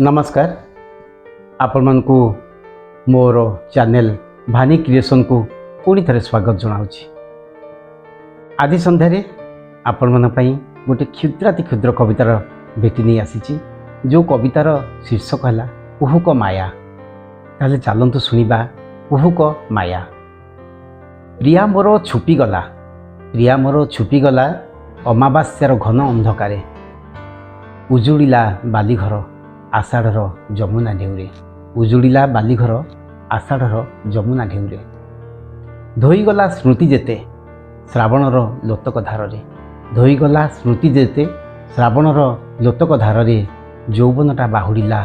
नमस्कार आपण मानकु मोर चैनल भानी क्रिएशन को पुणी थे स्वागत जनावि। आदि संध्यारे आपण मन पई गोटे क्षुद्राति क्षुद्र कवितार भेटी नहीं आसी जो कवितार शीर्षक है कुहुक माया। ताले चलतु शुणा कुहुक माया। प्रिया मोर छुपीगला, प्रिया मोर छुपीगला अमावास्यार घन अंधकारे। उजुड़िला बालीघर आषाढ़र जमुना ढेउरे, उजुड़िला बालीघर आषाढ़र जमुना ढेउरे। धोईगला स्मृति जेते श्रावणर लोतक धारे, धोईगला स्मृति जेते श्रावणर लोतक धारे। यौवनटा बाहुड़िला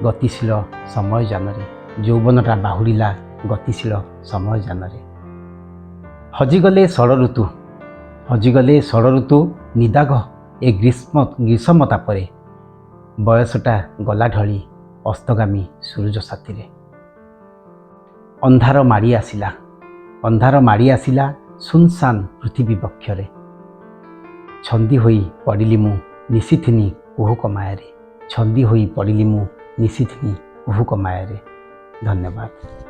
गतिशील समय जानरे, यौवनटा बाहुड़िला गतिशील समय जानरे। हजिगले षड़ ऋतु, हजिगले षड़ ऋतु निदाघ ए ग्रीष्म तापरे। बयसटा गला ढली अस्तगामी सूरज साथी। अंधार माड़ी आसिला, अंधार माड़ी आसिला सुनसान पृथ्वी बक्षरे। छंदी होई पड़िली मु निशिथिनी कुहुक मायारे, छंदी होई पड़िली मु निशिथिनी कुहुक मायारे। धन्यवाद।